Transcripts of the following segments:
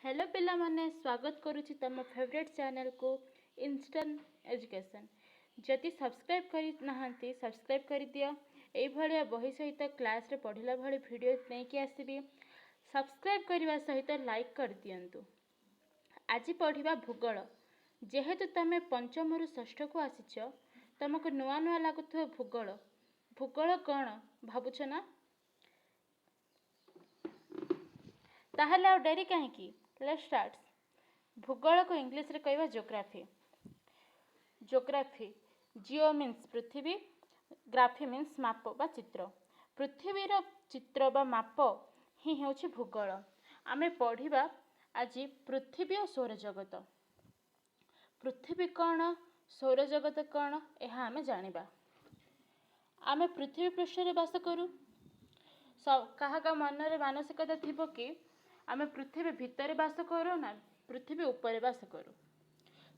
Hello पिला माने स्वागत करुछि तम फेवरेट चैनल को इंस्टेंट एजुकेशन। जदि सब्सक्राइब करि नाहंती सब्सक्राइब कर दियो। एई भलिया बही सहित क्लास रे पढ़िला भली वीडियो नेकी आसीबी। सब्सक्राइब करबा सहित लाइक कर दियंतु। आज पढ़िबा भूगोल। जेहेतु तमे पंचम रु षष्ठ को आसीछ तुमको नुआ नुआ लागुथो भूगोल। भूगोल कौन भाबुछ ना? ताहले आ डेरी काहेकी? Let's start. भूगोल को इंग्लिश रे कहवा ज्योग्राफी। ज्योग्राफी जियो मीन्स पृथ्वी, ग्राफी मीन्स माप बा चित्र। पृथ्वी रो चित्र बा माप ही हेउछि भूगोल। आमे पढ़िबा आज पृथ्वी और सौरजगत। पृथ्वी कौन, सौरजगत कौन, यह आमे जानिबा। आमे पृथ्वी पृष्ठ रे वास करू। कहा मन रे मानसिकता थिबो कि आमे पृथ्वी भितर वास करू ना पृथ्वी ऊपर वास करू।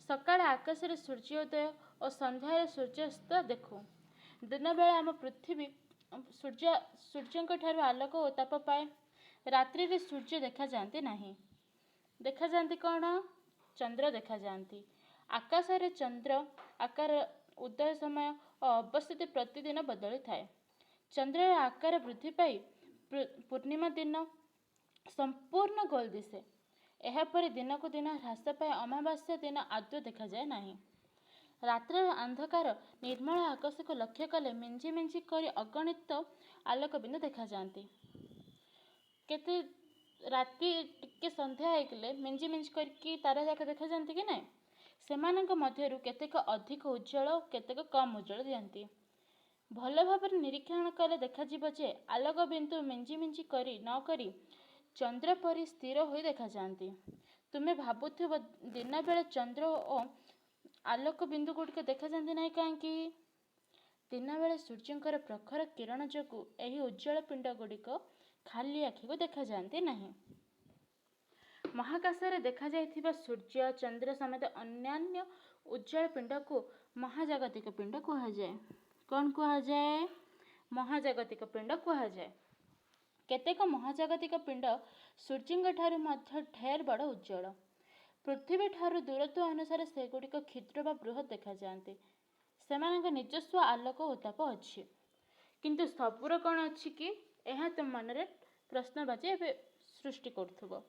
सकाळ आकाश रे सूर्योदय और संध्यारे सूर्यास्त देखू। दिन बेला आम पृथ्वी सूर्यंक ठारू आलोक और ताप पाए। रात्रि रे सूर्य देखा जाते नहीं। देखा जाती कौन? चंद्र देखा जाती। आकाश रे चंद्र आकार उदय समय और अवस्थिति प्रतिदिन बदली थाए। चंद्र आकार वृद्धि पाई पूर्णिमा दिन संपूर्ण गोल दिशे। एहापर दिन को दिन ह्रास पाए अमावास्या दिन आदौ देखा जाए नहीं। रात्र अंधकार निर्मल आकाश को लक्ष्य कले मिंजी मिंजी करी अगणित आलोक बिंदु देखा जाती। केते राति टिके संध्या होइगले मिंजी मिंजी करके तारा जाक देखा जाती कि नहीं। सेमानक मध्यरु केतेक अधिक उज्जवल केतेक कम उज्जवल दियंती। भल भाव निरीक्षण कले देखा जिवो जे आलोक बिंदु मिंजी मिंजी करी न करी चंद्र परी स्थिर होई देखा जाती। तुम्हें भाबुथिबो दिन बेले चंद्र और आलोक बिंदु गुड़िक देखा जाती नहीं कहीं? दिन बेले सूर्यंकर प्रखर किरण जोगु एही उज्जवल पिंड गुड़िक खाली आखि को देखा जाती नहीं। महाकाश रे देखा जाइथिबा सूर्य चंद्र समेत अन्यान्य उज्जवल पिंड को महाजागतिक पिंड कहा जाए। कौन कहा जाए? महाजागतिक पिंड कहा जाए। केतेक महाजागतिक पिंड सूर्यंक ठारू मध्य ढेर बड़ उज्जवल। पृथ्वी ठारू दूरत्व अनुसार सेगुड़िक क्षुद्र बा बृहत देखा जाते। सेमानक निजस्व आलोक और ताप अच्छी। किंतु सबूर कौन अच्छी कि यह तुम मनरे प्रश्नबाची एवं सृष्टि करुथुबो।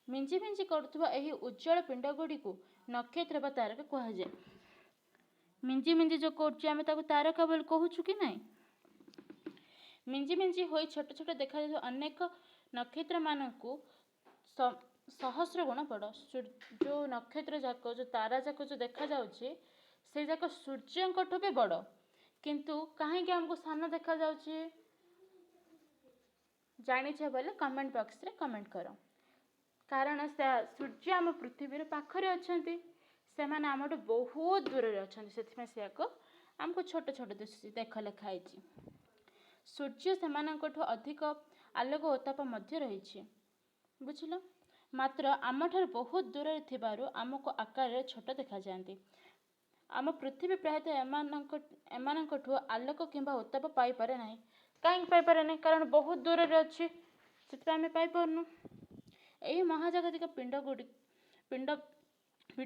मिंजी मिंजी करुथुबा एही उज्जवल पिंड गुड़ी को नक्षत्र बा तारका कहा जाए। मिंजी मिंजी जो करुछि आमे ताकु तारका बोली कहूछु कि नहीं? मिंजी मिंजी होई छोट छोट देखा जाए अनेक नक्षत्र मानकु सहस्र गुण बड़। जो नक्षत्र जाक जो तारा जाक जो देखा जाउछि से जाक सूर्यंकठु भी बड़। किंतु कहीं आमको सान देखा जाउछि जानिछे बोले कमेंट बॉक्स रे कमेंट करो। कारण सूर्य आम पृथ्वी पाखरे अछंती, सेमाने आमठु बहुत दूर रे अछंती। सेथिमे सेको आमको छोट छोट दिसुछि देख लेखाई। सूर्य सेमानଙ୍କଠୁ अधिक आलोक और ताप मध्य रही। बुझिल? मात्र आमठार बहुत दूर रे थिबारु आमको आकार रे छोट देखा जाती। आम पृथ्वी प्रायतः एमानଙ୍କଠୁ आलोक किंबा उत्ताप पाई पारे नहीं। कहीं पाई पारे नहीं? कारण बहुत दूर रे अछि, सेति आमे पाई परनु। एही महाजागतिक पिंड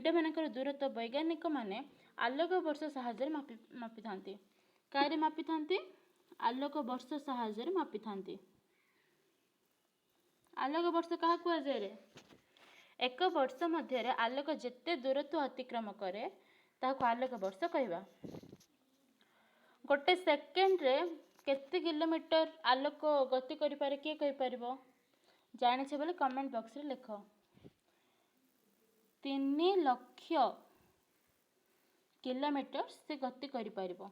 मानकर दूरत्व वैज्ञानिक माने आलोक वर्ष साहाय्य मापी थांती। कारे मापी थांती? आलोक वर्ष साहाय्य मापी थांती। आलोक वर्ष कहा कुआ जाए रे? एक वर्ष मध्य आलोक जेते दूरत्व अतिक्रम करे ताको आलोक वर्ष कहवा। गोटे सेकेंड रे केते किलोमीटर आलोक गति करि पारे किए कहि परिबो? जानिछे बोले कमेंट बॉक्स रे लिख। 3 लाख किलोमीटर से गति करि परिबो।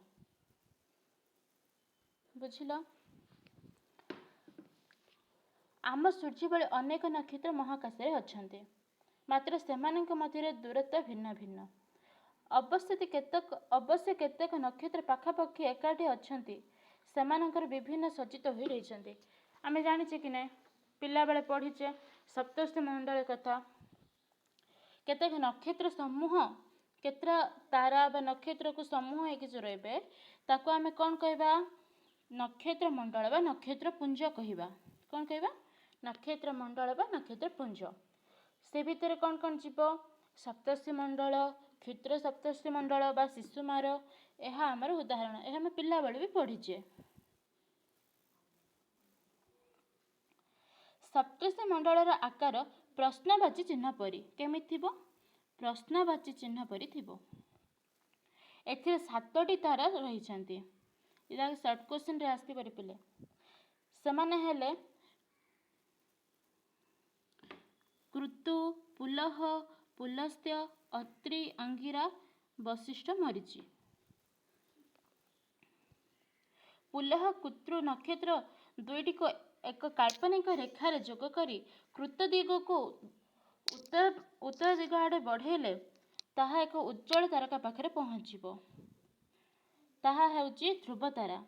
बुझिल? आम सूर्य भली अनेक नक्षत्र महाकाश रे अछंती। मात्र सेमानक मध्य दूरत्व भिन्न भिन्न। अवश्य केतेक नक्षत्र पाखापाखि एकाठी अछंती। सेमानकर विभिन्न सज्जित होई रहिछंती। आमे जानिछे कि नै? पिला बेले पढ़िछे सप्तर्षि मंडल कथा। केतेक नक्षत्र समूह केतरा तारा बा नक्षत्र को समूह होइकि जो रहबे ताको आमे कोन कहबा? नक्षत्र मंडल बा नक्षत्र पुंज कहबा। कौन कहबा? नक्षत्र मंडल बा नक्षत्र पुंज। से भितर कौन कौन जीव सप्तर्षि मंडल क्षुद्र सप्तर्षि मंडल बा शिशुमार यह आमर उदाहरण यह आम पिला बेले भी पढ़ीचे। सप्तर्षि मंडलर आकार प्रश्नवाची चिन्ह परी केमिति थिबो प्रश्नवाची चिन्ह परी थिबो। एथिरे 7टी तारा रहिछन्ति इदा शॉर्ट क्वेश्चन रे आसी परि पिले समान हेले कृतु पुलह पुलस्त्य अत्रि अंगिरा वशिष्ठ मरीचि। पुलह कुत्रु नक्षत्र दुईटी को एक काल्पनिक रेखार जोग करी कृत दिग को उत्तर दिग आड़े बढ़ेले ताहा एक उज्जवल तारका पाखरे पहुँचीबो। ताहा हेउची ध्रुव तारा।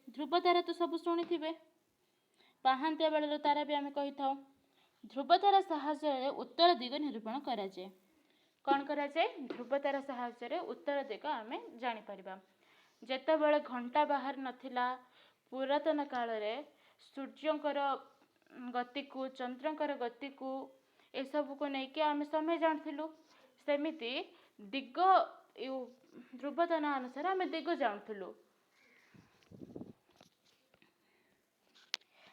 ध्रुव तारा तो सब शुणिथिबे पाहांतिया बेलर तारा भी आमे कहि थाउ। ध्रुव तारा साहाय्य उत्तर दिग निरूपण करा जाए। कौन करा जाए ध्रुव तारा साहाय्य उत्तर दिग आमे जानि परिबा। जेतेबेले घंटा बाहर नथिला पुरातन काल रे सूर्यंकर गति को चंद्रंकर गति को ए सब को नहीं कि आमे समय जानथिलु सेमिति दिग ध्रुव तारा अनुसार आमे दिग जानथिलु।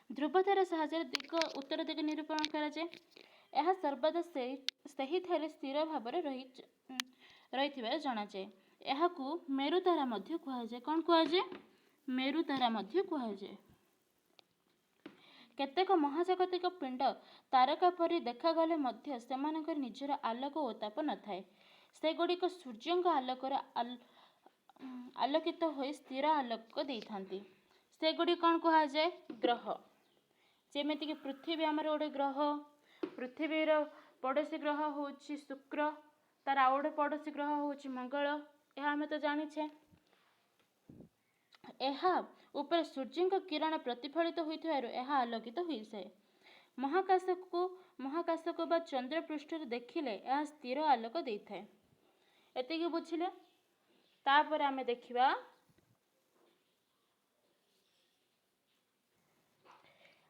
ध्रुव तारा साहाय्य दिग उत्तर दिग निरूपण करा जाए। यह सर्वदा सही थारे स्थिर भाव रही जना जाए। यहाकू मेरु तारा मध्य कहा जाए। कौन कहा जाए मेरु तारा मध्य कहा जाए। केतेक महाजागतिक पिंड तारका परि देखागले मध्य सेमानकर निजर आलोक ओ ताप न थाए। सेगुड़िक सूर्यंक आलोकर आलोकित हो स्थिर आलोक देइथांती। सेगुड़ी कौन कहा जाए ग्रह। जेमिति कि पृथ्वी आमर गोटे ग्रह पृथ्वीर पड़ोशी ग्रह होची शुक्र तार आउ गोटे पड़ोशी ग्रह होची मंगल यह आमे तो जानिछे। यह ऊपर सूर्यंक किरण प्रतिफलित होइथारु यह आलोकित होइसे। महाकाश को बा चंद्र पृष्ठ देखिले यह स्थिर आलोक देइथाय। एतिकी बुझिले तापर आमे देखिबा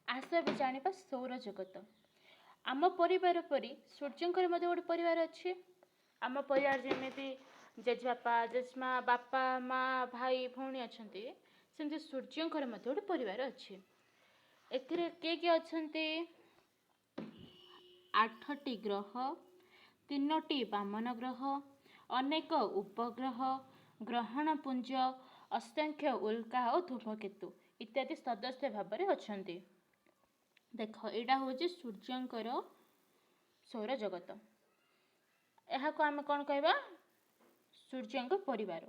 आशा भी जानिबा सौर जगत। आम परिवार परी सूर्यंकर मध्य गोटे परिवार अच्छे। आम परिवार जेमिति जेजेबापा जेजेमा बापा माँ भाई भौणी अच्छे सेमती सूर्यंकर मध्य गोटे परिवार अच्छे। एथिरे किए अच्छन्ति 8टी ग्रह 3टी वामन ग्रह अनेक उपग्रह ग्रहणपुंज असंख्य उल्का और धूमकेतु इत्यादि सदस्य भाव अच्छन्ति। देख यहाँ हूँ सूर्यंकर सौर जगत यहाँ को आम कौन कहवा सूर्यंक परिवार।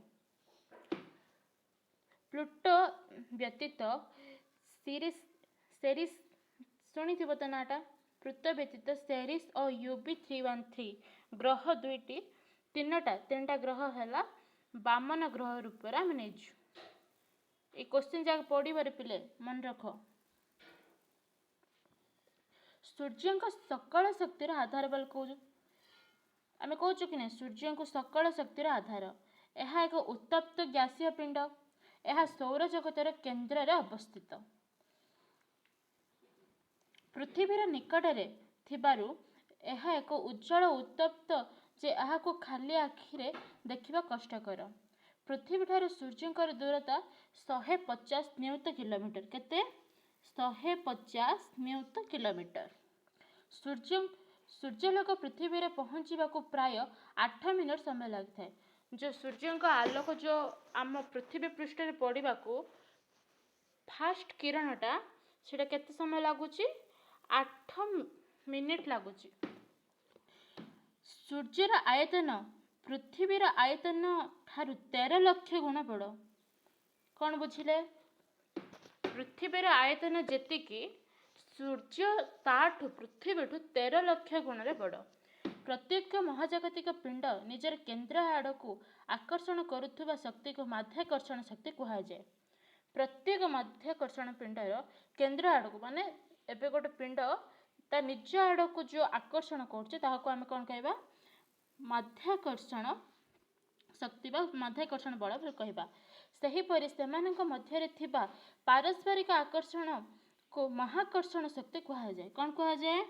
प्लूटो व्यतीत सेरिस शुणी थी तो नाटा प्लूटो व्यतीत सेरिस और UB313 ग्रह दुईटी तीनटा ग्रह है वामन ग्रह रूप में आम नहीं। ये क्वेश्चन जगह पढ़ पिले मन रख। सूर्यंक सकल शक्तिर आधार बोल कहूँ आम कहूँ कि नहीं सूर्य को सकल शक्तिर आधार। यह एक उत्तप्त गैसीय पिंड यह सौर जगतर केन्द्र रे अवस्थित। पृथ्वीर निकटरे थिबारु यह एक उज्जवल उत्तप्त जे यह को खाली आखिरे देखिबा कष्टकर। पृथ्वी ठारू सूर्यंकर दूरता 150 नियुत किलोमीटर केते 150 नियुत किलोमीटर। सूर्यलोक पृथ्वी में पहुँचवा को प्राय 8 मिनट समय लगता है। जो सूर्य का आलोक जो आम पृथ्वी पृष्ठ में पड़ा को फास्ट किरणटा से केते समय लगुच 8 मिनिट लगुच। सूर्यर आयतन पृथ्वीर आयतन ठारू 13 लाख गुण बड़। कौन बुझिले पृथ्वीर आयतन जेतिकी सूर्य ताठू पृथ्वी ठू 13 लाख गुण बड़। प्रत्येक महाजागतिक पिंड निजर केन्द्र आड़ को आकर्षण करुवा शक्ति को माध्याकर्षण शक्ति कह जाए। प्रत्येक माध्याकर्षण पिंडर केन्द्र आड़ को माने एबे गोटे पिंड ता निज आड़ को जो आकर्षण करें कौन कहवा माध्याकर्षण शक्ति बा माध्याकर्षण बल कहवा। सेहीपरि सेमानक मध्यरे थिबा पारस्परिक आकर्षण को महाकर्षण शक्ति कह जाए। कौन कह जाए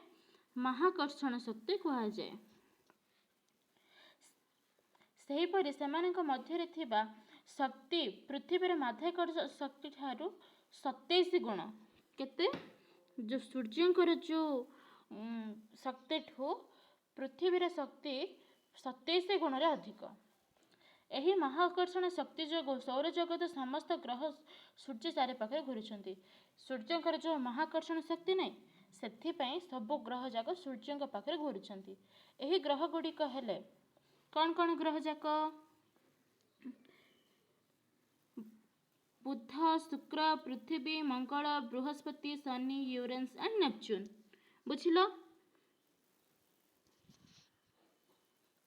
महाकर्षण शक्ति कुहाଯାए। सेहीपरि सेमानक मध्यरे थिबा शक्ति पृथ्वीर माध्याकर्षण शक्ति ठारू 27 गुण केते जो सूर्यंकर जो शक्ति ठू पृथ्वीर शक्ति 27 गुण रे अधिक। एही महाकर्षण शक्ति जोगु सौर जगत समस्त ग्रह सूर्य चारि पाखे घूरुछंती। सूर्यंकर जो महाकर्षण शक्ति नहीं सेथिपाई सब ग्रह जाक सूर्यंक पाखे घूरुछंती। एही ग्रह गुड़िक हेले कौन कौन ग्रह जाक बुध शुक्र पृथ्वी मंगल बृहस्पति शनि यूरेनस एंड नेपच्यून। बुझिलो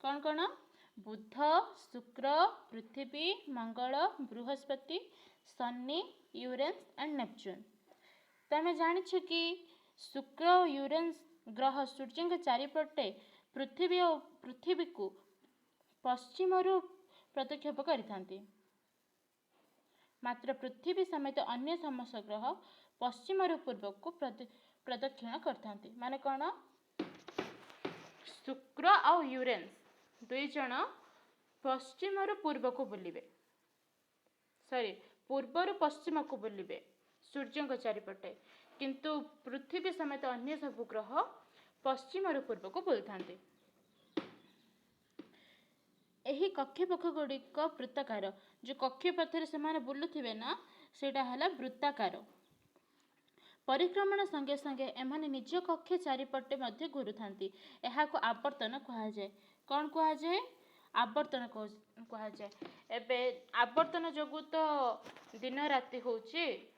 कौन कौन बुध शुक्र पृथ्वी मंगल बृहस्पति शनि यूरेनस एंड नेपच्यून। तमें जानिछ कि शुक्र और यूरेनस ग्रह सूर्य के चारिपटे पृथ्वी को पश्चिम प्रदक्षेप करिथांती। मात्र पृथ्वी समेत अन्य समस्त ग्रह पश्चिम पूर्व को प्रदक्षिण करथांती। माने कौन शुक्र और यूरेनस दुई जन पश्चिम पूर्व को बुलिबे सॉरी पूर्वर पश्चिम को बुलिबे सूर्य को चारिपटे किंतु पृथ्वी समेत अन्य सब ग्रह पश्चिम पूर्व को बुलथांती। एही कक्षपक्ष गुड़िक वृत्ताकार जो कक्षपथरे से बुलुथिबे ना सेटा हला वृत्ताकार। परिक्रमण संगे संगे एमाने निज कक्ष चारिपटे मध्य घूरुथांती। एहाको आवर्तन कहुए। कौन कहुए आवर्तन कहुए। एबे आवर्तन जोगु तो दिन राति होची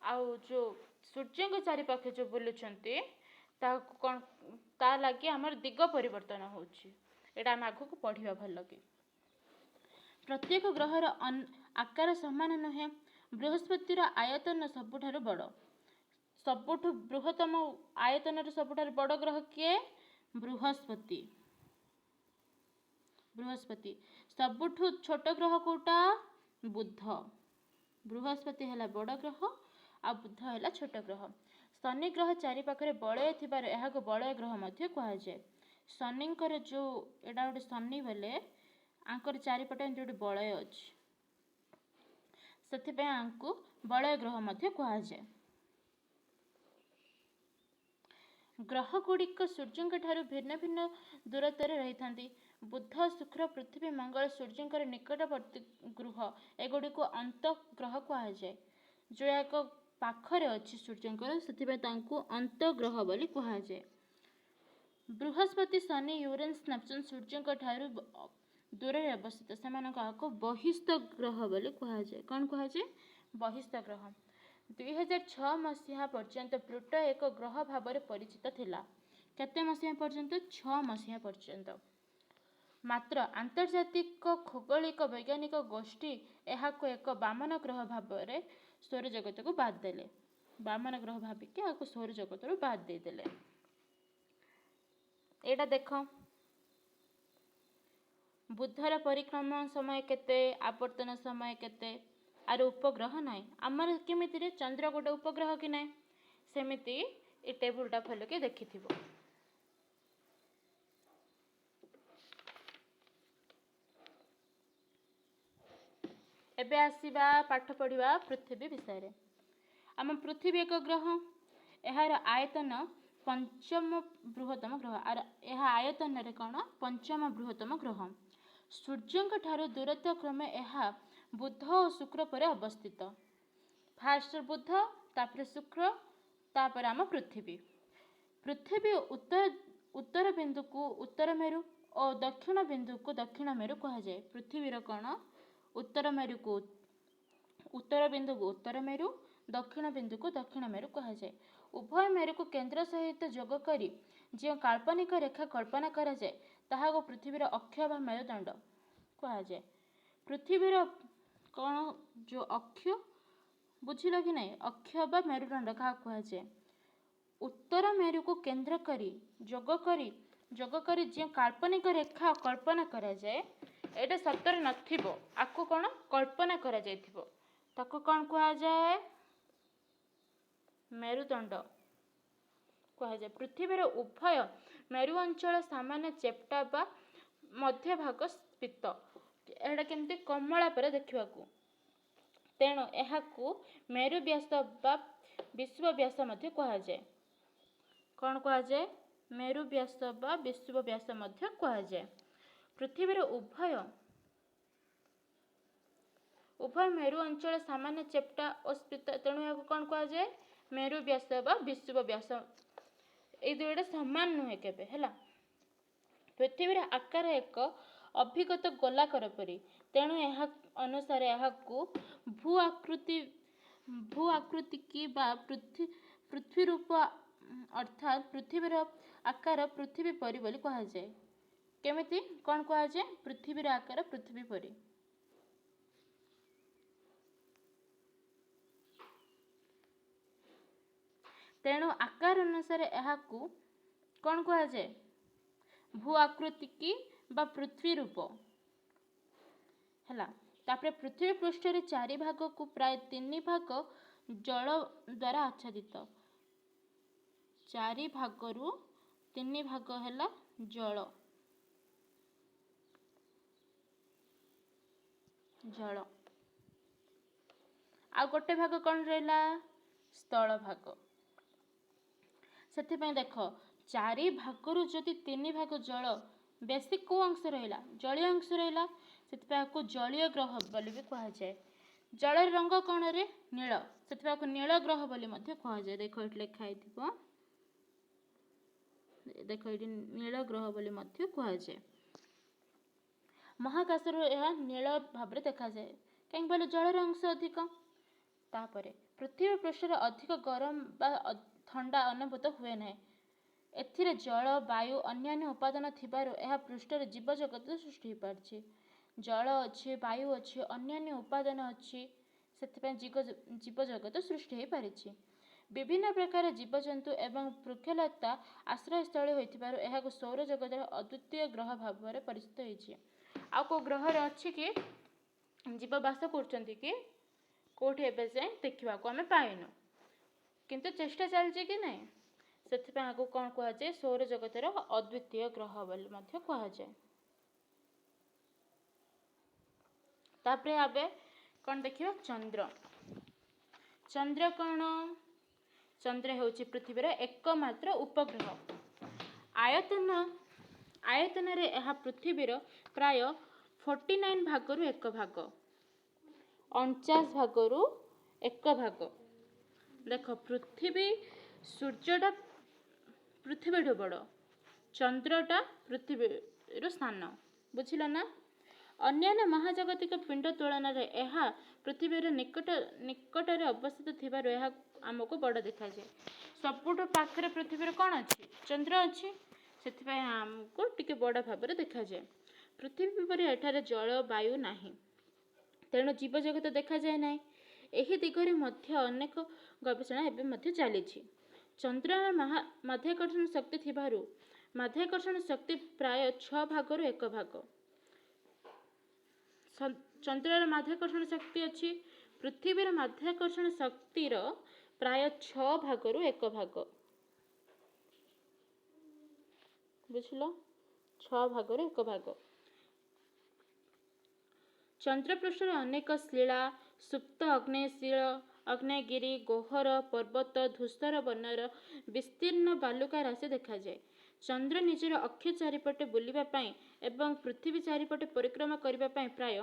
आउ जो सूर्य के चारिपाखे जो बुलुचंती कौन ता लगी हमर दिग परिवर्तन होची। एटा हम आगु को पढ़िबा भल लगे। प्रत्येक ग्रहर आकार समान नहे। बृहस्पतिर आयतन सबुठारु बड़ सबुठु बृहत्तम आयतन सबुठारु बड़ ग्रह किए बृहस्पति। बृहस्पति सबुठु छोट ग्रह कोटा बुध। बृहस्पति है बड़ ग्रह आ बुध है छोट ग्रह। शनि ग्रह चारि पाखरे बलय थिबार एहाको बलय ग्रह मध्य कहुए। शनिंकर जो एडा गोटे शनि बोले आंकर चारिपटे जो बलय अच्छी से आंकु बलय ग्रह मध्य कहुए। ग्रह गुड़िक सूर्य ठारू भिन्न भिन्न दूरत्व रही था। बुध शुक्र पृथ्वी मंगल सूर्य निकटवर्ती ग्रह एगुड़ी को अंत ग्रह कहुए। जो एक पाखरे अच्छी सूर्य से अंत ग्रह बोली कहुए। बृहस्पति शनि यूरेनस नेपच्यून सूर्य ठारू दूर अवस्थित से बहिस्थ ग्रह बोली कहुए। कौन कहुए बहिस्थ ग्रह। 2006 मसीहा पर्यंत प्लूटो एक ग्रह भाव में परिचित थिला। केते मसीहा पर्यंत 6 मसीहा पर्यंत। मात्र आंतर्जातिक खगोलिक वैज्ञानिक गोष्ठी एहाको एक वामन ग्रह भाव में सौर जगत को बाद देले। वामन ग्रह भाविक आपको सौर जगत रू बाद दे देले। एटा देख बुधर परिक्रमण समय केते आवर्तन समय केते आर उपग्रह नाई। आमर केमिति चंद्र गोटे उपग्रह कि नाई सेमिति ए टेबुलटा फल के देखिथिबो। एबे आसीबा पाठ पढ़िबा पृथ्वी विषय रे। आम पृथ्वी एक ग्रह। एहार आयतन पंचम बृहत्तम ग्रह आर एहा आयतन रे कौन पंचम बृहत्तम ग्रह। सूर्य ठारू दूरत्व क्रमे एहा बुध और शुक्र पर अवस्थित। फास्ट बुध तापर शुक्र तापर आम पृथ्वी। पृथ्वी उत्तर बिंदु को उत्तर मेरु और दक्षिण बिंदु को दक्षिण मेरु कहुए। पृथ्वीर कौन उत्तर मेरु को उत्तर बिंदु को उत्तर मेरु दक्षिण बिंदु को दक्षिण मेरु कहुए। उभय मेरु को केंद्र सहित जोग करी जो काल्पनिक रेखा कल्पना करा जाए ताहा को पृथ्वीर अक्ष बा मेरुदंड कहुए। पृथ्वीर कौन जो अक्ष बुझिल कि नहीं अक्ष बा मेरुदंड क्या कहुए। उत्तर मेरु को केंद्र करी जोग करी जो काल्पनिक रेखा कल्पना करा जाए एटा सतर नथिबो आको कौन कल्पना करा जायथिबो ताको कौन कहुए मेरुदंड କୁହାଯାଏ। ପୃଥିବୀର ଉଭୟ ମେରୁ ଅଞ୍ଚଳ ସାମାନ୍ୟ ଚେପ୍ଟା ବା ମଧ୍ୟଭାଗ ସ୍ଫୀତ। ଏଇଟା କେମିତି କମଳା ପରି ଦେଖିବାକୁ, ତେଣୁ ଏହାକୁ ମେରୁ ବ୍ୟାସ ବା ବିଷୁବ ବ୍ୟାସ ମଧ୍ୟ କୁହାଯାଏ। କ'ଣ କୁହାଯାଏ? ମେରୁ ବ୍ୟାସ ବା ବିଷୁବ ବ୍ୟାସ ମଧ୍ୟ କୁହାଯାଏ। ପୃଥିବୀର ଉଭୟ ମେରୁ ଅଞ୍ଚଳ ସାମାନ୍ୟ ଚେପ୍ଟା ଓ ସ୍ଫୀତ, ତେଣୁ ଏହାକୁ କ'ଣ କୁହାଯାଏ? ମେରୁ ବ୍ୟାସ ବା ବିଷୁବ ବ୍ୟାସ। ଏଇ ଦୁଇଟା ସମାନ ନୁହେଁ କେବେ, ହେଲା। ପୃଥିବୀର ଆକାର ଏକ ଅଭିଗତ ଗୋଲାକାର ପରି, ତେଣୁ ଏହା ଅନୁସାରେ ଏହାକୁ ଭୂ ଆକୃତିକି ବା ପୃଥ୍ୱୀ ରୂପ ଅର୍ଥାତ୍ ପୃଥିବୀର ଆକାର ପୃଥିବୀ ପରି ବୋଲି କୁହାଯାଏ। କେମିତି କ'ଣ କୁହାଯାଏ? ପୃଥିବୀର ଆକାର ପୃଥିବୀ ପରି। ତେଣୁ ଆକାର ଅନୁସାରେ ଏହାକୁ କ'ଣ କୁହାଯାଏ? ଭୂ ଆକୃତିକି ବା ପୃଥ୍ୱୀ ରୂପ, ହେଲା। ତାପରେ ପୃଥିବୀ ପୃଷ୍ଠରେ 4 ଭାଗକୁ ପ୍ରାୟ 3 ଭାଗ ଜଳ ଦ୍ୱାରା ଆଚ୍ଛାଦିତ। 4 ଭାଗରୁ 3 ଭାଗ ହେଲା ଜଳ। ଆଉ ଗୋଟେ ଭାଗ କ'ଣ ରହିଲା? ସ୍ଥଳ ଭାଗ। ସେଥିପାଇଁ ଦେଖ, 4 ଭାଗରୁ ଯଦି 3 ଭାଗ ଜଳ, ବେଶୀ କେଉଁ ଅଂଶ ରହିଲା? ଜଳୀୟ ଅଂଶ ରହିଲା। ସେଥିପାଇଁ ଏହାକୁ ଜଳୀୟ ଗ୍ରହ ବୋଲି ବି କୁହାଯାଏ। ଜଳର ରଙ୍ଗ କ'ଣରେ? ନୀଳ। ସେଥିପାଇଁ ଏହାକୁ ନୀଳ ଗ୍ରହ ବୋଲି ମଧ୍ୟ କୁହାଯାଏ। ଦେଖ ଏଠି ଲେଖା ହେଇଥିବ, ଦେଖ ଏଠି ନୀଳ ଗ୍ରହ ବୋଲି ମଧ୍ୟ କୁହାଯାଏ। ମହାକାଶରୁ ଏହା ନୀଳ ଭାବରେ ଦେଖାଯାଏ, କାହିଁକି କହିଲେ ଜଳର ଅଂଶ ଅଧିକ। ତାପରେ ପୃଥିବୀ ପୃଷ୍ଠରେ ଅଧିକ ଗରମ ବା ଥଣ୍ଡା ଅନୁଭୂତ ହୁଏ ନାହିଁ। ଏଥିରେ ଜଳ, ବାୟୁ, ଅନ୍ୟାନ୍ୟ ଉପାଦାନ ଥିବାରୁ ଏହା ପୃଷ୍ଠରେ ଜୀବଜଗତ ସୃଷ୍ଟି ହୋଇପାରିଛି। ଜଳ ଅଛି, ବାୟୁ ଅଛି, ଅନ୍ୟାନ୍ୟ ଉପାଦାନ ଅଛି, ସେଥିପାଇଁ ଜୀବଜଗତ ସୃଷ୍ଟି ହୋଇପାରିଛି। ବିଭିନ୍ନ ପ୍ରକାର ଜୀବଜନ୍ତୁ ଏବଂ ବୃକ୍ଷଲତା ଆଶ୍ରୟସ୍ଥଳୀ ହୋଇଥିବାରୁ ଏହାକୁ ସୌରଜଗତର ଅଦ୍ୱିତୀୟ ଗ୍ରହ ଭାବରେ ପରିଚିତ ହୋଇଛି। ଆଉ କେଉଁ ଗ୍ରହରେ ଅଛି କି ଜୀବ ବାସ କରୁଛନ୍ତି କି? କେଉଁଠି ଏବେ ଯାଏଁ ଦେଖିବାକୁ ଆମେ ପାଇନୁ, କିନ୍ତୁ ଚେଷ୍ଟା ଚାଲିଛି କି ନାହିଁ। ସେଥିପାଇଁ ଏହାକୁ କ'ଣ କୁହାଯାଏ? ସୌରଜଗତର ଅଦ୍ୱିତୀୟ ଗ୍ରହ ବୋଲି ମଧ୍ୟ କୁହାଯାଏ। ତାପରେ ଏବେ କ'ଣ ଦେଖିବା? ଚନ୍ଦ୍ର। ଚନ୍ଦ୍ର କ'ଣ? ଚନ୍ଦ୍ର ହେଉଛି ପୃଥିବୀର ଏକମାତ୍ର ଉପଗ୍ରହ। ଆୟତନରେ ଏହା ପୃଥିବୀର ପ୍ରାୟ 49 ଭାଗରୁ 1 ଭାଗ, 49 ଭାଗରୁ 1 ଭାଗ। ଦେଖ, ସୂର୍ଯ୍ୟଟା ପୃଥିବୀଠୁ ବଡ଼, ଚନ୍ଦ୍ରଟା ପୃଥିବୀରୁ ସାନ, ବୁଝିଲ ନା? ଅନ୍ୟାନ୍ୟ ମହାଜାଗତିକ ପିଣ୍ଡ ତୁଳନାରେ ଏହା ପୃଥିବୀର ନିକଟରେ ଅବସ୍ଥିତ ଥିବାରୁ ଏହା ଆମକୁ ବଡ଼ ଦେଖାଯାଏ। ସବୁଠୁ ପାଖରେ ପୃଥିବୀର କ'ଣ ଅଛି? ଚନ୍ଦ୍ର ଅଛି। ସେଥିପାଇଁ ଆମକୁ ଟିକେ ବଡ଼ ଭାବରେ ଦେଖାଯାଏ। ପୃଥିବୀ ପରି ଏଠାରେ ଜଳ, ବାୟୁ ନାହିଁ, ତେଣୁ ଜୀବଜଗତ ଦେଖାଯାଏ ନାହିଁ। ଏହି ଦିଗରେ ମଧ୍ୟ ଅନେକ ଗବେଷଣା ଏବେ ମଧ୍ୟ ଚାଲିଛି। ଚନ୍ଦ୍ରର ମାଧ୍ୟାକର୍ଷଣ ଶକ୍ତି ଥିବାରୁ ମାଧ୍ୟାକର୍ଷଣ ଶକ୍ତି ପ୍ରାୟ 6 ଭାଗରୁ 1 ଭାଗ। ଚନ୍ଦ୍ରର ମାଧ୍ୟାକର୍ଷଣ ଶକ୍ତି ଅଛି, ପୃଥିବୀର ମାଧ୍ୟାକର୍ଷଣ ଶକ୍ତିର ପ୍ରାୟ 6 ଭାଗରୁ 1 ଭାଗ। ବୁଝିଲ? 6 ଭାଗରୁ 1 ଭାଗ। ଚନ୍ଦ୍ରପୃଷ୍ଠରେ ଅନେକ ଶିଳା, ସୁପ୍ତ ଆଗ୍ନେୟଗିରି, ଗହ୍ୱର ପର୍ବତ, ଧୂସର ବନର ବିସ୍ତୀର୍ଣ୍ଣ ବାଲୁକା ରାଶି ଦେଖାଯାଏ। ଚନ୍ଦ୍ର ନିଜର ଅକ୍ଷ ଚାରିପଟେ ବୁଲିବା ପାଇଁ ଏବଂ ପୃଥିବୀ ଚାରିପଟେ ପରିକ୍ରମା କରିବା ପାଇଁ ପ୍ରାୟ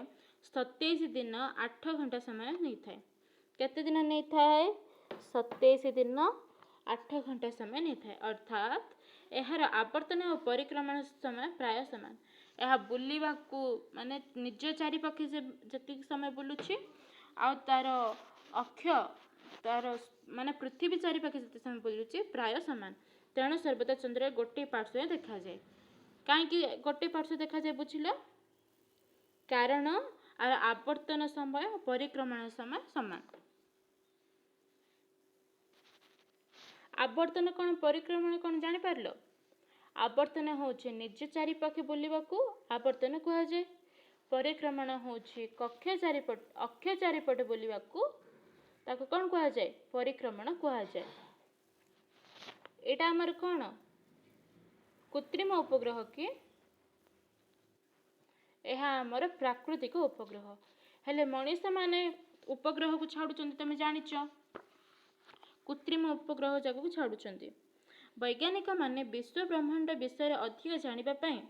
27 ଦିନ 8 ଘଣ୍ଟା ସମୟ ନେଇଥାଏ। କେତେ ଦିନ ନେଇଥାଏ? 27 ଦିନ 8 ଘଣ୍ଟା ସମୟ ନେଇଥାଏ। ଅର୍ଥାତ୍ ଏହାର ଆବର୍ତ୍ତନ ଓ ପରିକ୍ରମଣ ସମୟ ପ୍ରାୟ ସମାନ। ଏହା ବୁଲିବାକୁ ମାନେ ନିଜ ଚାରିପାଖେ ଯେତିକି ସମୟ ବୁଲୁଛି, ଆଉ ତାର ଅକ୍ଷ ମାନେ ପୃଥିବୀ ଚାରିପାଖେ ଯେତେ ସମୟ ବୁଲୁଛି ପ୍ରାୟ ସମାନ। ତେଣୁ ସର୍ବଦା ଚନ୍ଦ୍ରରେ ଗୋଟିଏ ପାର୍ଶ୍ୱ ଦେଖାଯାଏ। କାହିଁକି ଗୋଟିଏ ପାର୍ଶ୍ୱ ଦେଖାଯାଏ ବୁଝିଲ? କାରଣ ଆର ଆବର୍ତ୍ତନ ସମୟ, ପରିକ୍ରମଣ ସମୟ ସମାନ। ଆବର୍ତ୍ତନ କ'ଣ, ପରିକ୍ରମଣ କ'ଣ ଜାଣିପାରିଲ? ଆବର୍ତ୍ତନ ହେଉଛି ନିଜ ଚାରିପାଖେ ବୁଲିବାକୁ ଆବର୍ତ୍ତନ କୁହାଯାଏ। ପରିକ୍ରମଣ ହେଉଛି ଅକ୍ଷ ଚାରିପଟେ ବୁଲିବାକୁ, ତାକୁ କ'ଣ କୁହାଯାଏ? ପରିକ୍ରମଣ କୁହାଯାଏ। एटा आमर कौन कृत्रिम उपग्रह कि यह आमर प्राकृतिक उपग्रह हेले मनीष माने उपग्रह को छाड़ुचंती तुम जानिच कृत्रिम उपग्रह जगह को छाड़ुचंती वैज्ञानिक माने विश्व ब्रह्मांड विषय अधिक जानिबा पई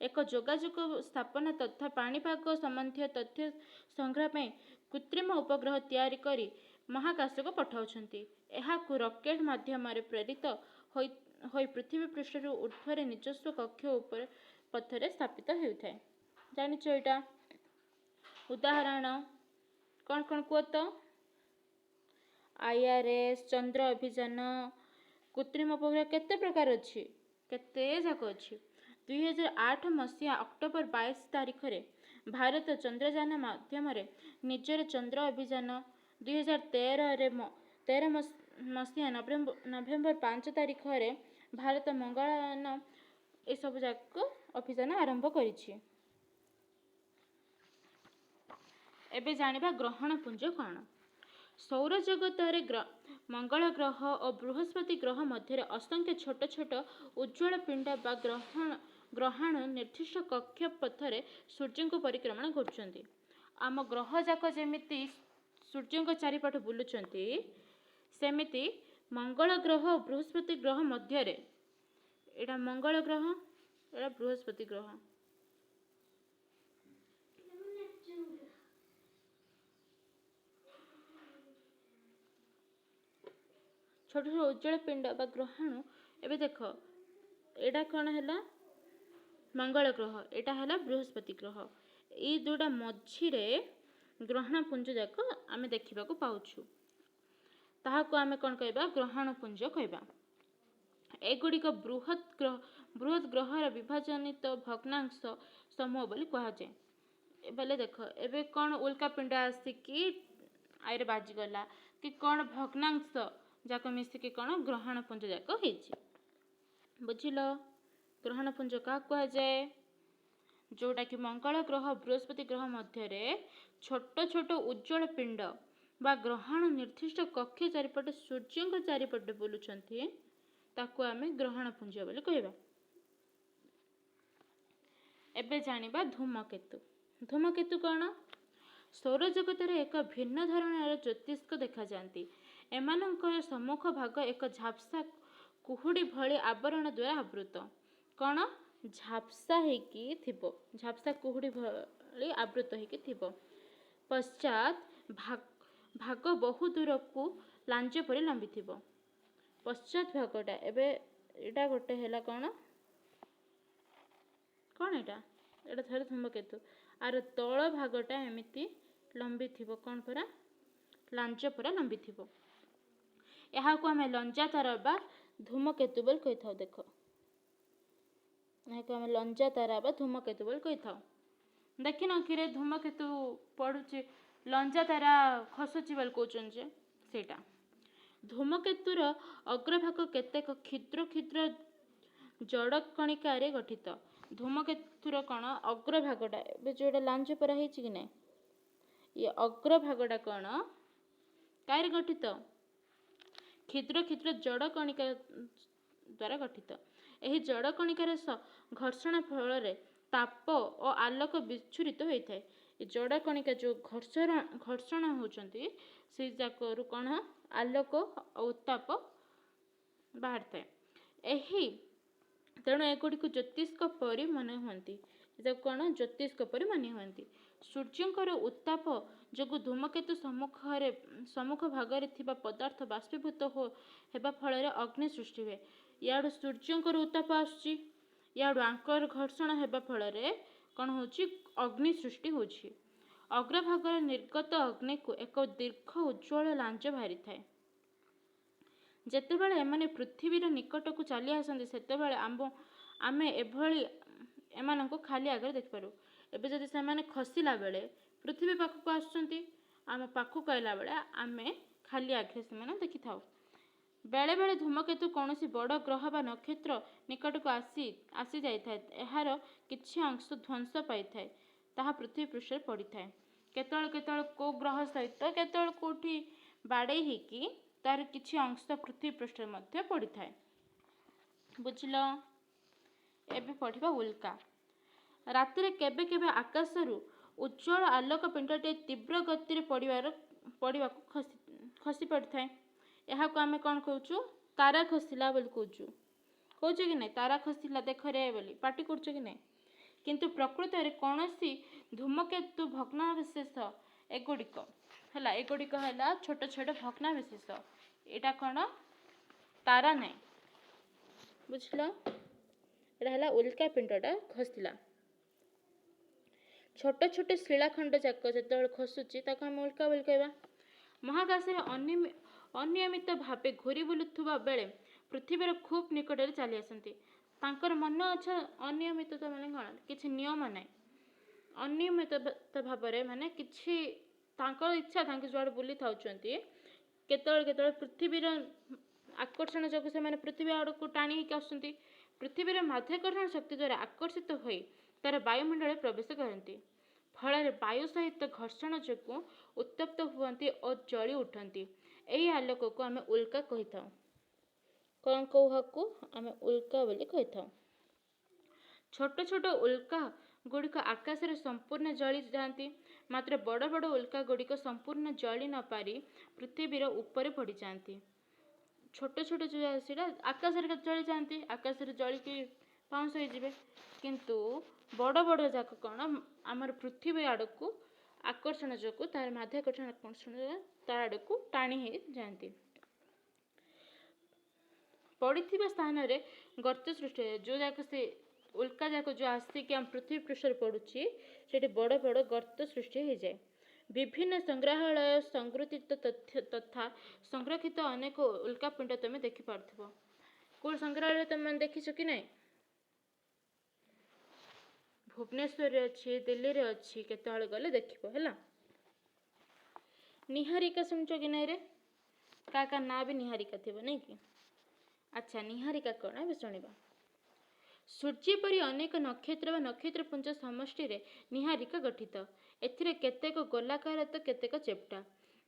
एक जोगाजोग स्थापना तथा पाणीपाग संबंधी तथ्य संग्रह पई कृत्रिम उपग्रह तैयारी करी महाकाश को पठाउछंती एहाकु रॉकेट माध्यम प्रेरित होई पृथ्वी पृष्ठ ऊर्ध्व निजस्व कक्ष उपर पथरे स्थापित हेउथाय जानिଛ एटा उदाहरण कौन कौन कुह तो IRS चंद्र अभियान कृत्रिम उपग्रह केते प्रकार अच्छी केते जाक अच्छी 2008 मसीहा अक्टोबर 22 तारीख रे भारत चंद्रयान माध्यम निजर चंद्र अभियान 2013 मसीहा नवेम्बर 5 तारीख रे भारत मंगलयान ए सब जाक अभियान आरंभ करिछि। एबे जानिबा ग्रहण पुंज कौन सौर जगत मंगल ग्रह और बृहस्पति ग्रह मध्य असंख्य छोट छोट उज्ज्वल पिंड बा ग्रहाणु निर्दिष्ट कक्ष पथरे सूर्य को परिक्रमण कर आम ग्रह जाक जमिति सूर्य चारिपट बुलुचंती सेमिति मंगल ग्रह और बृहस्पति ग्रह मध्य एटा मंगल ग्रह एटा बृहस्पति ग्रह छोट छोट उज्ज्वल पिंड बा ग्रहाणु एबे देख एटा कौन है मंगल ग्रह एटा है बृहस्पति ग्रह ये दुटा मझिरे ग्रहण पुंज जाक आम देखा पाउछु ताहाको आमे कौन कहबा ग्रहण पुंज कहबा एगुड़िक बृहत ग्रहर विभाजनित भग्नांश समूह बोली कह जाए बेले देख एबे कौन उल्का पिंड आसिकी आईरे बाजीगला कि कौन भग्नांश जाक मिसिकी कौन ग्रहण पुंज जाक होइछि बुझिल ग्रहण पुंज क्या कह जाए जोटा कि मंगल ग्रह बृहस्पति ग्रह मध्य छोट छोट उज्ज्वल पिंड बा ग्रहण निर्दिष्ट कक्ष चारिपट सूर्य चारिपट बुलुचंती ताकू आमे ग्रहण पुंज बोली कहबा। एबे जानिबा धूमकेतु धूमकेतु कौन सौर जगत एक भिन्न धरणर ज्योतिष्क देखा जाती एमानंकर सम्मुख भाग एक झापसा कुहुड़ी भली आवरण द्वारा आवृत कौन झापसा हेकी थिबो झापसा कुहुड़ी भली आवृत हेकी थिबो पश्चात भाग बहु दूर को लांज परि लंबी थिबो पश्चात भागटा एबे एटा गोटे हैला कौन कौन एटा एटा थरे धूमकेतु आर तल भागटा एमिति लंबी थिबो कौन परा लांज परा लंबी थिबो यहाँ को आम लंजा तारा बा धूमकेतु बोल कही था देख यहाँ को आम लंजा तारा बा धूमकेतु बोल कही था देखी न कि धूमकेतु पड़ुची लंजा तारा खसुची बोल कहउछन जे सेटा धूमकेतुर अग्रभाग केतेक क्षुद्र क्षुद्र जड़ कणिका गठित धूमकेतुर कौन अग्रभागटा जो लांज परा होइछि कि नहीं ये अग्रभागटा कौन कार गठित क्षुद्र क्षुद्र जड़ कणिका द्वारा गठित यही जड़ कणिकार घर्षण फल ताप और आलोक विच्छुरित होता है जड़ कणिका जो घर्षण होती से जाकरू कौन आलोक और उत्ताप बाहर थाए तेणु एगुड़ी को ज्योतिष्क परी मन हुए कौन ज्योतिष्क परी मानि हुए सूर्यंकर उत्ताप जो धूमकेतु सम्मुख भागरे थिबा पदार्थ बाष्पीभूत होबा फल अग्नि सृष्टि हुए याडू सूर्यंकर उत्ताप आसुची याडू आंकर घर्षण होबा फल कौन होची अग्नि सृष्टि होची अग्रभागर निर्गत अग्नि को एक दीर्घ उज्ज्वल लांज बाहरी थाए जेतेबेले एमाने पृथ्वीर निकट को चली आसंती सेतेबेले आमे एभली एमानंको खाली आगे देखिपारू एबे जदि सेमाने खसिला बेले पृथ्वी पाखक आसुचंती आम पाखक आइला बेले आमे खाली आगे सेमाने देखि थाउ बेले बेले धूमकेतु कौनसी बड़ ग्रह बा नक्षत्र निकट को आसी जाई थाए एहार किछि अंश ध्वंस पाई थाए ताहा पृथ्वी पृष्ठ पड़ी थाए केतल केतल को ग्रह सहित केतल कोठी बाड़े हिकी तार किछि अंश पृथ्वी पृष्ठ मध्य पड़ी थाए बुझल। एबे पढ़िबा उल्का। रातिरे केबे केबे आकाशरू उज्जवल आलोक पिंडटे तीव्र गति पड़वा खसी पड़ थाए। यहाँ को आम कौन कहूँ तारा खसला बोली कहूँ कौच कि नहीं तारा खसला देख रे बोली पाटी कर कि नहीं किंतु प्रकृत में कौन सी धूमकेतु भग्नावशेष एगुड़िक है एगुड़िक है छोट छोट भग्नावशेष यहाँ कौन तारा नहीं बुझल। यहाँ उल्का पिंडटा खसला छोट छोट शिलाखंड जाक जो खसुची आम उल्का बोली कहवा। महाकाश अनियमित भाव घूरी बुलुवा बेले पृथ्वीर खूब निकट चली आसती मन अच्छा अनियमित माने कौन किसी नियम ना अनियमित भाव माने किसी इच्छा जुआड़े बुली था केतल पृथ्वीर आकर्षण जो से पृथ्वी आड़ को टाणी आसुँच पृथ्वीर माध्याकर्षण शक्ति द्वारा आकर्षित हो तार वायुमंडल प्रवेश करती फल वायु सहित घर्षण जो उत्तप्त हुए और जली उठती यही आलोक को आम उल्का कही था। कौन कौहाकू आम उल्का बोली कही था। छोट छोट उल्का गुड़िक आकाश में संपूर्ण जली जाती मात्र बड़ बड़ उल्का गुड़िक संपूर्ण जली न पारी पृथ्वीर ऊपर पड़ जाती। छोट छोट जो सीटा आकाश जली जाती आकाश जलिकी पाउंस हो किंतु बड़ बड़ जाक कौन आमर पृथ्वी आड़ को आकर्षण जो तार माध्याकर्षण आकर्षण तार आड़ को टाणी हो जाती पड़ता स्थान में गर्त सृष्टि जो जाक से उल्का जाक जो आसिक आम पृथ्वी पृष्ठ पड़ुची से बड़ बड़ गर्त सृष्टि हो जाए। विभिन्न संग्रहालय संगृहीत तथ्य तथा संरक्षित अनेक उल्का पिंड तुम देखिपार कौन संग्रहालय तुम देखी कि नहीं भुवनेश्वर अच्छी दिल्ली रे अच्छी केतले गले देखिबो हैला। निहारिका शुणुच कि नहीं रे का ना भी निहारिका थी नहीं कि अच्छा निहारिका कौन अब शुणा। सूर्य परी अनेक नक्षत्र व नक्षत्रपुंज समष्टि रे निहारिका गठित एथिरे केतेक गोलाकार तो केतेक चेप्टा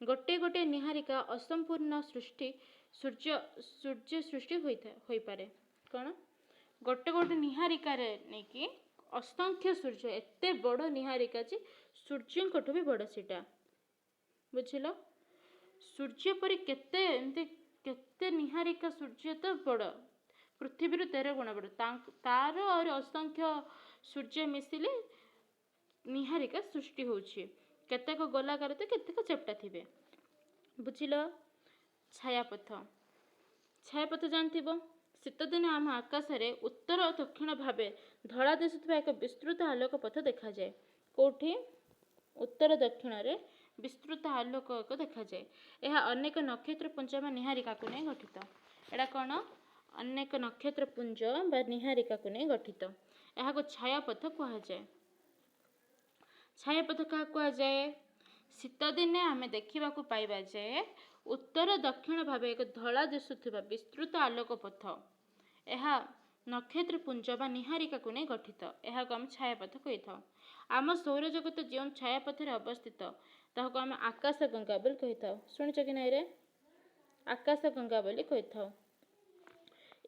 गोटे गोटे निहारिका असंपूर्ण सृष्टि सूर्य सृष्टि होई पारे कौन गोटे गोटे निहारिका रे नहीं कि असंख्य सूर्य एते बड़ निहारिका जी सूर्य भी बड़ सीटा बुझल। सूर्य परी केते एमती केते निहारिका सूर्य तो बड़ पृथ्वी 13 गुण बड़ तार और असंख्य सूर्य मिसिले निहारिका सृष्टि होछि केतेक गोलाकार तो केतेक चेप्टा थिबे बुझल। छायापथ छायापथ जानथिबो शीत दिन आम आकाश में उत्तर और दक्षिण भाव धड़ा दिशुवा एक विस्तृत आलोक पथ देखा जाए कौटी उत्तर दक्षिण में विस्तृत आलोक देखा जाए। यह अनेक नक्षत्रपुंज व निहारिका को नहीं गठित यहाँ कौन अनेक नक्षत्रपुंज व निहारिका को नहीं गठित यहाँ को छायापथ कहुए। छायापथ क्या कहुए शीत दिने आम देखा पाइबा जे उत्तर दक्षिण भाव एक धड़ा दिशुवा विस्तृत आलोक पथ यह नक्षत्रपुंज व निहारिका को नहीं गठित यह को आम छायापथ कही था। आम सौरजगत जो छायापथर अवस्थित ताको आम आकाश गंगा बोली कही था शुणिच कि नहीं रे आकाश गंगा बोली कही था।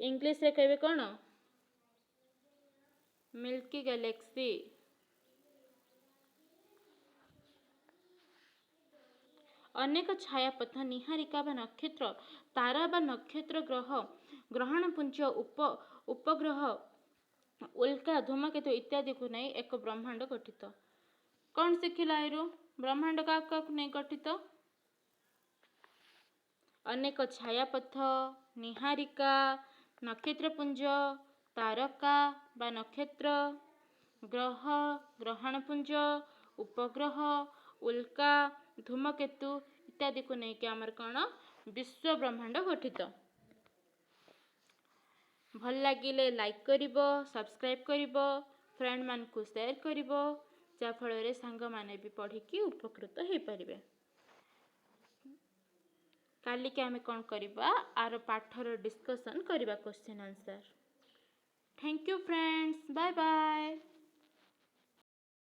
इंग्लिश रे कहबे कौन मिल्की गैलेक्सी। अनेक छायापथ निहारिका व नक्षत्र तारा व नक्षत्र ग्रहणपुंज उपग्रह उल्का धूमकेतु इत्यादि को नहीं एक ब्रह्मांड गठित कौन शिखिला ब्रह्मांड का नहीं गठित अनेक छायापथ निहारिका नक्षत्रपुंज तारका व नक्षत्र ग्रह ग्रहणपुंज उपग्रह उल्का धूमकेतु इत्यादि को नहीं कि आमर कौन विश्व ब्रह्मांड गठित। भल लगिले लाइक करिबो सब्सक्राइब करिबो फ्रेंड मान को शेयर करिबो जा फल रे सांग माने भी पढ़ी कि उपकृत हो पारिबे। काली के आमे कौन करिबा आर पाठर डिस्कशन करिबा question answer. Thank you friends bye bye.